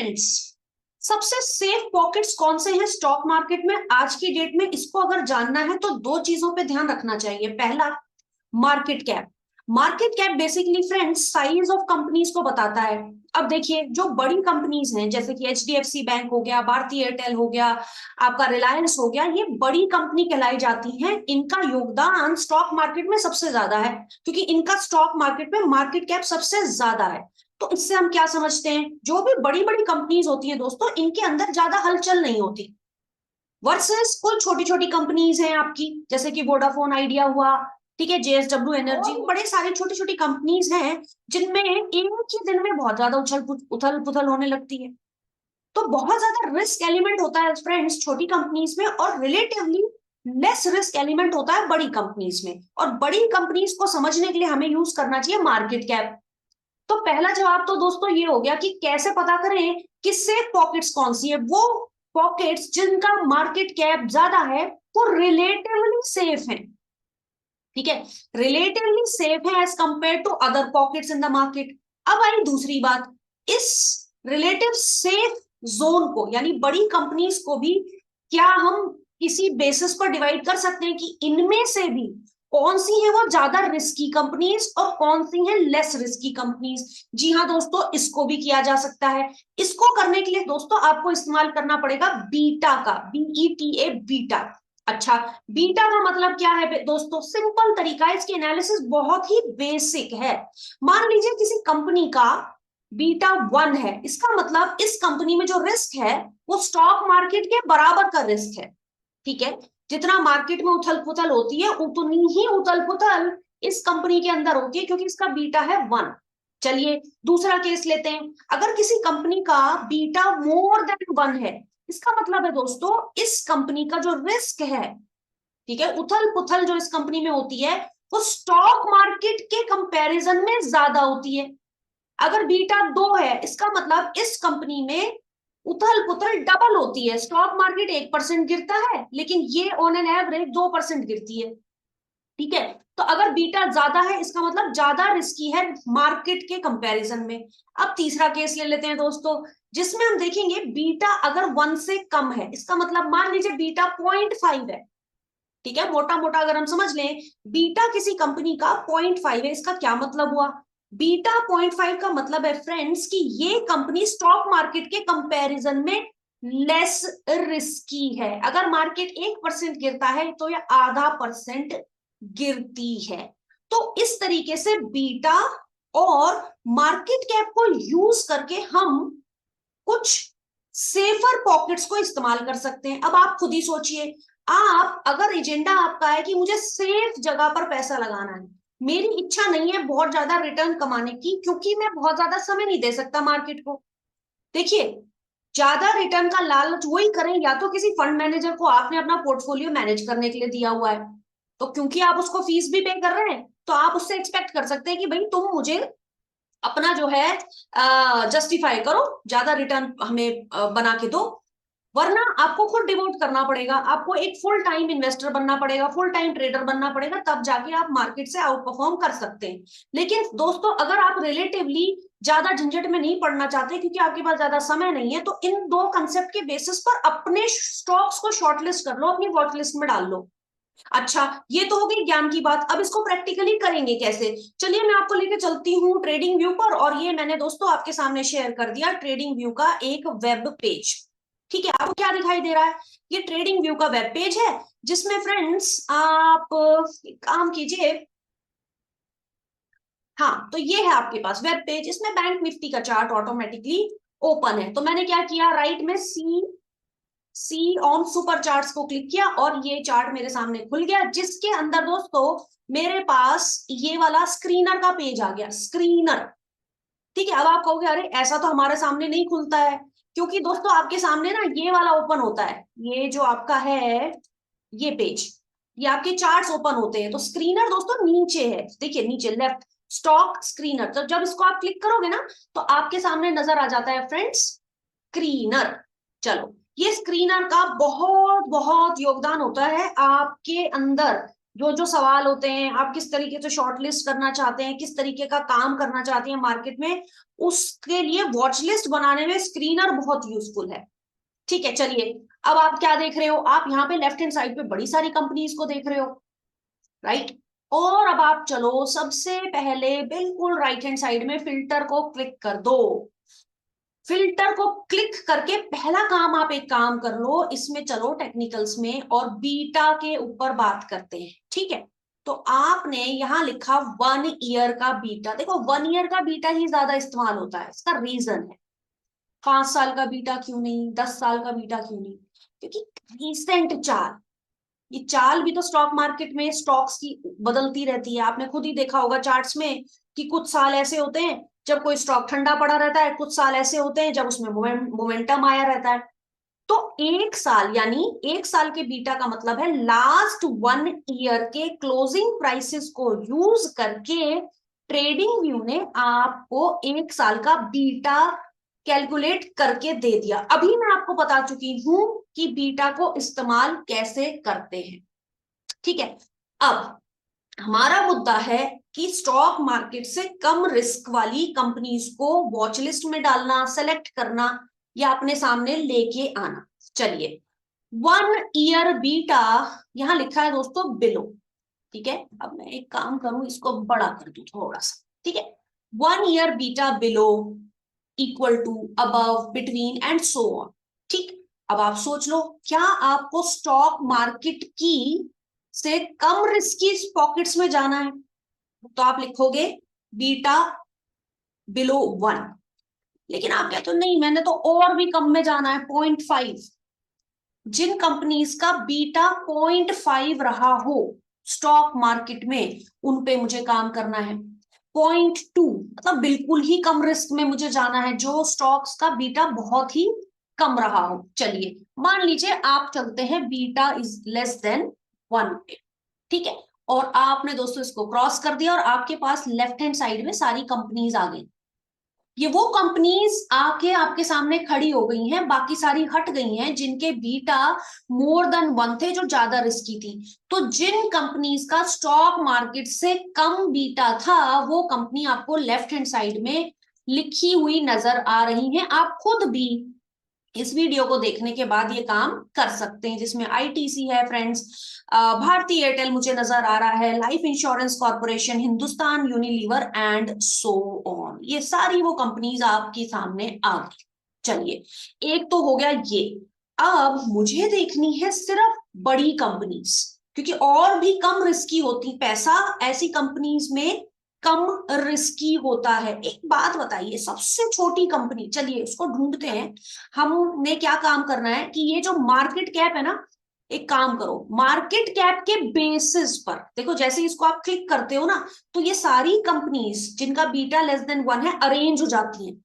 Friends, सबसे safe pockets कौन से हैं स्टॉक मार्केट में आज की डेट में? इसको अगर जानना है तो दो चीजों पे ध्यान रखना चाहिए। पहला, market cap. Market cap basically friends size of companies को बताता है। अब देखिए, जो बड़ी कंपनीज हैं जैसे कि एचडीएफसी बैंक हो गया, भारतीय एयरटेल हो गया, आपका रिलायंस हो गया, ये बड़ी कंपनी कहलाई जाती हैं। इनका योगदान स्टॉक मार्केट में सबसे ज्यादा है क्योंकि इनका स्टॉक मार्केट में मार्केट कैप सबसे ज्यादा है। तो इससे हम क्या समझते हैं, जो भी बड़ी बड़ी कंपनीज होती है दोस्तों, इनके अंदर ज्यादा हलचल नहीं होती वर्सेस कुछ छोटी छोटी कंपनीज हैं आपकी, जैसे कि वोडाफोन आइडिया हुआ, ठीक है, जेएसडब्ल्यू एनर्जी, बड़े सारे छोटी छोटी कंपनीज हैं जिनमें एक ही दिन में बहुत ज्यादा उथल पुथल होने लगती है। तो बहुत ज्यादा रिस्क एलिमेंट होता है फ्रेंड्स छोटी कंपनीज में, और रिलेटिवली लेस रिस्क एलिमेंट होता है बड़ी कंपनीज में। और बड़ी कंपनीज को समझने के लिए हमें यूज करना चाहिए मार्केट कैप। तो पहला जवाब तो दोस्तों ये हो गया कि कैसे पता करें कि सेफ पॉकेट्स कौन सी है। वो पॉकेट्स जिनका मार्केट कैप ज्यादा है वो रिलेटिवली सेफ है, ठीक है, रिलेटिवली सेफ है as compare to other pockets in the market. अब आई दूसरी बात, इस रिलेटिव सेफ जोन को यानी बड़ी कंपनीज को भी क्या हम किसी बेसिस पर डिवाइड कर सकते हैं कि इनमें से भी कौन सी है वो ज्यादा रिस्की कंपनीज और कौन सी है लेस रिस्की कंपनीज? जी हाँ दोस्तों, इसको भी किया जा सकता है। इसको करने के लिए दोस्तों आपको इस्तेमाल करना पड़ेगा बीटा का, BETA, बीटा। अच्छा, बीटा का मतलब क्या है दोस्तों? सिंपल तरीका है, इसकी एनालिसिस बहुत ही बेसिक है। मान लीजिए किसी कंपनी का बीटा 1 है, इसका मतलब इस कंपनी में जो रिस्क है वो स्टॉक मार्केट के बराबर का रिस्क है, ठीक है। जितना मार्केट में उथल पुथल होती है उतनी ही उथल पुथल इस कंपनी के अंदर होती है क्योंकि इसका बीटा है 1। चलिए दूसरा केस लेते हैं। अगर किसी कंपनी का बीटा मोर देन 1 है, इसका मतलब है दोस्तों इस कंपनी का जो रिस्क है, ठीक है, उथल पुथल जो इस कंपनी में होती है वो स्टॉक मार्केट के कंपैरिजन में ज्यादा होती है। अगर बीटा 2 है, इसका मतलब इस कंपनी में उथल पुथल डबल होती है। स्टॉक मार्केट 1% गिरता है लेकिन ये ऑन एन एवरेज 2% गिरती है, ठीक है। तो अगर बीटा ज्यादा है इसका मतलब ज्यादा रिस्की है मार्केट के कंपैरिजन में। अब तीसरा केस ले लेते हैं दोस्तों, जिसमें हम देखेंगे बीटा अगर 1 से कम है, इसका मतलब मान लीजिए बीटा 0.5 है, ठीक है, मोटा मोटा अगर हम समझ लें बीटा किसी कंपनी का 0.5 है, इसका क्या मतलब हुआ? बीटा 0.5 का मतलब है फ्रेंड्स कि ये कंपनी स्टॉक मार्केट के कंपैरिजन में लेस रिस्की है। अगर मार्केट 1% गिरता है तो यह ½ % गिरती है। तो इस तरीके से बीटा और मार्केट कैप को यूज करके हम कुछ सेफर पॉकेट्स को इस्तेमाल कर सकते हैं। अब आप खुद ही सोचिए, आप अगर एजेंडा आपका है कि मुझे सेफ जगह पर पैसा लगाना है, मेरी इच्छा नहीं है बहुत ज्यादा रिटर्न कमाने की क्योंकि मैं बहुत ज्यादा समय नहीं दे सकता मार्केट को। देखिए, ज्यादा रिटर्न का लालच वही करें, या तो किसी फंड मैनेजर को आपने अपना पोर्टफोलियो मैनेज करने के लिए दिया हुआ है, तो क्योंकि आप उसको फीस भी पे कर रहे हैं तो आप उससे एक्सपेक्ट कर सकते हैं कि भाई तुम मुझे अपना जो है जस्टिफाई करो, ज्यादा रिटर्न हमें बना के दो। वरना आपको खुद डिवोट करना पड़ेगा, आपको एक फुल टाइम इन्वेस्टर बनना पड़ेगा, फुल टाइम ट्रेडर बनना पड़ेगा, तब जाके आप मार्केट से आउट परफॉर्म कर सकते हैं। लेकिन दोस्तों अगर आप रिलेटिवली ज्यादा झंझट में नहीं पड़ना चाहते क्योंकि आपके पास ज्यादा समय नहीं है, तो इन दो कंसेप्ट के बेसिस पर अपने स्टॉक्स को शॉर्टलिस्ट कर लो, अपनी वॉच लिस्ट में डाल लो। अच्छा, ये तो हो गई ज्ञान की बात। अब इसको प्रैक्टिकली करेंगे कैसे? चलिए मैं आपको लेके चलती हूँ ट्रेडिंग व्यू पर, और ये मैंने दोस्तों आपके सामने शेयर कर दिया ट्रेडिंग व्यू का एक वेब पेज, ठीक है। आपको क्या दिखाई दे रहा है? ये ट्रेडिंग व्यू का वेब पेज है जिसमें फ्रेंड्स आप काम कीजिए। हाँ, तो ये है आपके पास वेब पेज, इसमें बैंक निफ्टी का चार्ट ऑटोमेटिकली ओपन है। तो मैंने क्या किया, राइट में सी ऑन सुपर चार्ट्स को क्लिक किया और ये चार्ट मेरे सामने खुल गया, जिसके अंदर दोस्तों मेरे पास ये वाला स्क्रीनर का पेज आ गया, स्क्रीनर, ठीक है। अब आप कहोगे अरे ऐसा तो हमारे सामने नहीं खुलता है, क्योंकि दोस्तों आपके सामने ना ये वाला ओपन होता है, ये जो आपका है ये पेज, ये आपके चार्ट्स ओपन होते हैं। तो स्क्रीनर दोस्तों नीचे है, देखिए नीचे लेफ्ट, स्टॉक स्क्रीनर। तो जब इसको आप क्लिक करोगे ना तो आपके सामने नजर आ जाता है फ्रेंड्स स्क्रीनर। चलो, ये स्क्रीनर का बहुत बहुत योगदान होता है आपके अंदर जो जो सवाल होते हैं, आप किस तरीके से शॉर्टलिस्ट करना चाहते हैं, किस तरीके का काम करना चाहते हैं मार्केट में, उसके लिए वॉच लिस्ट बनाने में स्क्रीनर बहुत यूजफुल है। ठीक है, चलिए अब आप क्या देख रहे हो, आप यहाँ पे लेफ्ट हैंड साइड पे बड़ी सारी कंपनीज को देख रहे हो, राइट। और अब आप चलो सबसे पहले बिल्कुल राइट हैंड साइड में फिल्टर को क्लिक कर दो। फिल्टर को क्लिक करके पहला काम आप एक काम कर लो, इसमें चलो टेक्निकल्स में और बीटा के ऊपर बात करते हैं, ठीक है। तो आपने यहां लिखा 1 ईयर का बीटा। देखो 1 ईयर का बीटा ही ज्यादा इस्तेमाल होता है, इसका रीजन है 5 साल का बीटा क्यों नहीं, 10 साल का बीटा क्यों नहीं, क्योंकि रिसेंट चाल, ये चाल भी तो स्टॉक मार्केट में स्टॉक्स की बदलती रहती है। आपने खुद ही देखा होगा चार्ट्स में कि कुछ साल ऐसे होते हैं जब कोई स्टॉक ठंडा पड़ा रहता है, कुछ साल ऐसे होते हैं जब उसमें मोमेंटम आया रहता है। तो 1 साल, यानी 1 साल के बीटा का मतलब है लास्ट 1 ईयर के क्लोजिंग प्राइसेस को यूज करके ट्रेडिंग व्यू ने आपको 1 साल का बीटा कैलकुलेट करके दे दिया। अभी मैं आपको बता चुकी हूं कि बीटा को इस्तेमाल कैसे करते हैं, ठीक है। अब हमारा मुद्दा है कि स्टॉक मार्केट से कम रिस्क वाली कंपनीज को वॉच लिस्ट में डालना, सेलेक्ट करना या अपने सामने लेके आना। चलिए 1 ईयर बीटा यहां लिखा है दोस्तों बिलो, ठीक है। अब मैं एक काम करूं, इसको बड़ा कर दूं थोड़ा सा, ठीक है। 1 year beta below equal to, above, between and so on, ठीक। अब आप सोच लो, क्या आपको स्टॉक मार्केट की से कम रिस्की पॉकेट्स में जाना है, तो आप लिखोगे बीटा बिलो 1। लेकिन आप कहते हो नहीं, मैंने तो और भी कम में जाना है, 0.5। जिन कंपनीज का बीटा 0.5 रहा हो स्टॉक मार्केट में, उन पे मुझे काम करना है। 0.2 मतलब बिल्कुल ही कम रिस्क में मुझे जाना है, जो स्टॉक्स का बीटा बहुत ही कम रहा हो। चलिए मान लीजिए आप चलते हैं बीटा इज लेस देन 1, ठीक है। और आपने दोस्तों इसको क्रॉस कर दिया और आपके पास लेफ्ट हैंड साइड में सारी कंपनीज आ गई। ये वो कंपनीज आके आपके सामने खड़ी हो गई हैं, बाकी सारी हट गई हैं जिनके बीटा मोर देन 1 थे, जो ज्यादा रिस्की थी। तो जिन कंपनीज का स्टॉक मार्केट से कम बीटा था, वो कंपनी आपको लेफ्ट हैंड साइड में लिखी हुई नजर आ रही है। आप खुद भी इस वीडियो को देखने के बाद ये काम कर सकते हैं, जिसमें आईटीसी है फ्रेंड्स, भारती एयरटेल मुझे नजर आ रहा है, life insurance corporation, Hindustan Unilever and so on. ये सारी वो कंपनीज आपके सामने आ गई। चलिए एक तो हो गया ये। अब मुझे देखनी है सिर्फ बड़ी कंपनीज, क्योंकि और भी कम रिस्की होती, पैसा ऐसी कंपनीज में कम रिस्की होता है। एक बात बताइए, सबसे छोटी कंपनी, चलिए उसको ढूंढते हैं। हमने क्या काम करना है कि ये जो मार्केट कैप है ना, एक काम करो, मार्केट कैप के बेसिस पर देखो, जैसे इसको आप क्लिक करते हो ना, तो ये सारी कंपनीज जिनका बीटा लेस देन 1 है अरेंज हो जाती हैं।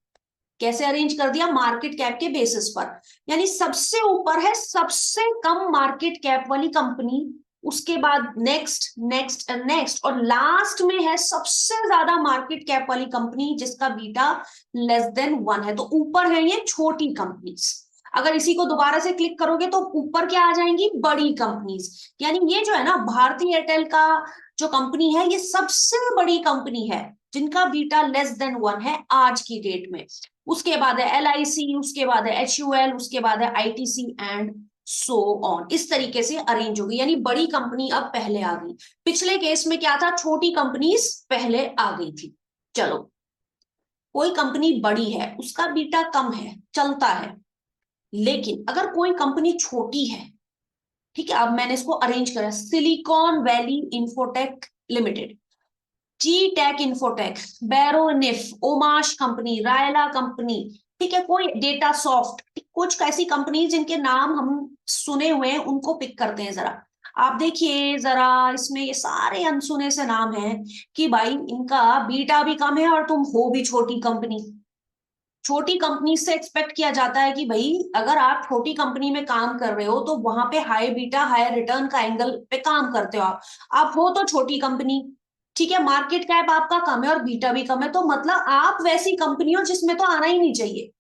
कैसे अरेंज कर दिया, मार्केट कैप के बेसिस पर, यानी सबसे ऊपर है सबसे कम मार्केट कैप वाली कंपनी, उसके बाद नेक्स्ट नेक्स्ट एंड नेक्स्ट, और लास्ट में है सबसे ज्यादा मार्केट कैप वाली कंपनी जिसका बीटा लेस देन 1 है। तो ऊपर है ये छोटी कंपनीज। अगर इसी को दोबारा से क्लिक करोगे तो ऊपर क्या आ जाएंगी, बड़ी कंपनीज। यानी ये जो है ना भारती एयरटेल का जो कंपनी है, ये सबसे बड़ी कंपनी है जिनका बीटा लेस देन 1 है आज की डेट में। उसके बाद है LIC, उसके बाद है HUL, उसके बाद है ITC एंड सो ऑन। इस तरीके से अरेंज होगी, यानी बड़ी कंपनी अब पहले आ गई। पिछले केस में क्या था, छोटी कंपनीज पहले आ गई थी। चलो कोई कंपनी बड़ी है, उसका बीटा कम है, चलता है। लेकिन अगर कोई कंपनी छोटी है, ठीक है, अब मैंने इसको अरेंज करा, silicon valley infotech limited, G tech infotech, बैरोनिफ, ओमाश कंपनी, रायला कंपनी, ठीक है, कोई डेटा सॉफ्ट, कुछ ऐसी कंपनी जिनके नाम हम सुने हुए हैं, उनको पिक करते हैं जरा। आप देखिए जरा, इसमें ये सारे अनसुने से नाम हैं कि भाई इनका बीटा भी कम है और तुम हो भी छोटी कंपनी। छोटी कंपनी से एक्सपेक्ट किया जाता है कि भाई अगर आप छोटी कंपनी में काम कर रहे हो तो वहां पे हाई बीटा हाई रिटर्न का एंगल पे काम करते हो। आप हो तो छोटी कंपनी, ठीक है, मार्केट कैप आपका कम है और बीटा भी कम है, तो मतलब आप वैसी कंपनी हो जिसमें तो आना ही नहीं चाहिए,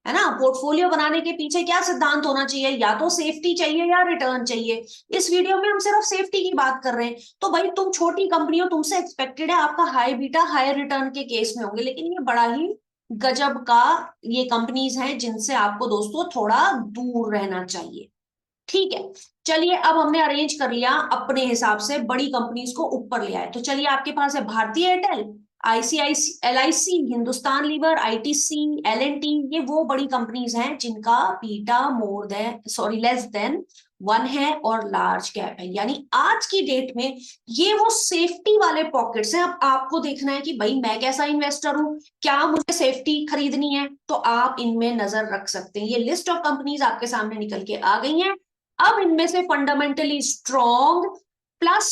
है ना। पोर्टफोलियो बनाने के पीछे क्या सिद्धांत होना चाहिए, या तो सेफ्टी चाहिए या रिटर्न चाहिए। इस वीडियो में हम सिर्फ सेफ्टी की बात कर रहे हैं। तो भाई तुम छोटी कंपनी हो, तुमसे एक्सपेक्टेड है आपका हाई बीटा हाई रिटर्न के केस में होंगे, लेकिन ये बड़ा ही गजब का ये कंपनीज हैं जिनसे आपको दोस्तों थोड़ा दूर रहना चाहिए। ठीक है, चलिए अब हमने अरेंज कर लिया अपने हिसाब से, बड़ी कंपनीज को ऊपर ले आए। तो चलिए आपके पास है Bharti Airtel, ICICI, LIC, Hindustan Lever, ITC, L and T. ये वो बड़ी कंपनीज हैं जिनका beta more than less than 1 है और लार्ज कैप है। यानी आज की डेट में ये वो सेफ्टी वाले पॉकेट्स हैं। अब आपको देखना है कि भाई मैं कैसा इन्वेस्टर हूं, क्या मुझे सेफ्टी खरीदनी है, तो आप इनमें नजर रख सकते हैं। ये लिस्ट ऑफ कंपनीज आपके सामने निकल के आ गई हैं। अब इनमें से fundamentally strong plus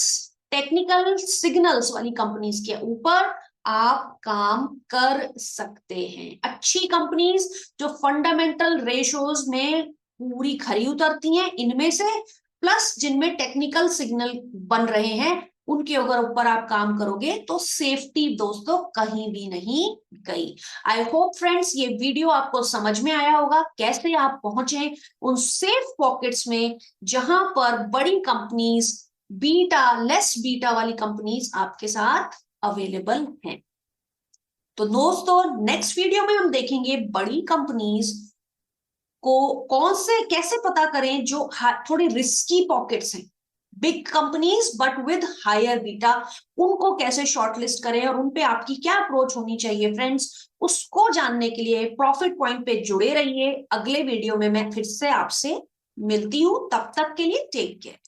technical signals वाली कंपनीज के ऊपर आप काम कर सकते हैं। अच्छी कंपनीज जो फंडामेंटल रेशोज में पूरी खरी उतरती हैं इनमें से, प्लस जिनमें टेक्निकल सिग्नल बन रहे हैं, उनके अगर ऊपर आप काम करोगे तो सेफ्टी दोस्तों कहीं भी नहीं गई। आई होप फ्रेंड्स ये वीडियो आपको समझ में आया होगा, कैसे आप पहुंचे उन सेफ पॉकेट्स में जहां पर बड़ी कंपनीज, बीटा लेस बीटा वाली कंपनीज आपके साथ अवेलेबल हैं। तो दोस्तों नेक्स्ट वीडियो में हम देखेंगे बड़ी कंपनीज को कौन से कैसे पता करें जो थोड़ी रिस्की पॉकेट्स हैं, big companies but with higher beta, उनको कैसे शॉर्टलिस्ट करें और उनपे आपकी क्या अप्रोच होनी चाहिए फ्रेंड्स। उसको जानने के लिए प्रॉफिट पॉइंट पे जुड़े रहिए। अगले वीडियो में मैं फिर से आपसे मिलती हूं, तब तक के लिए टेक केयर।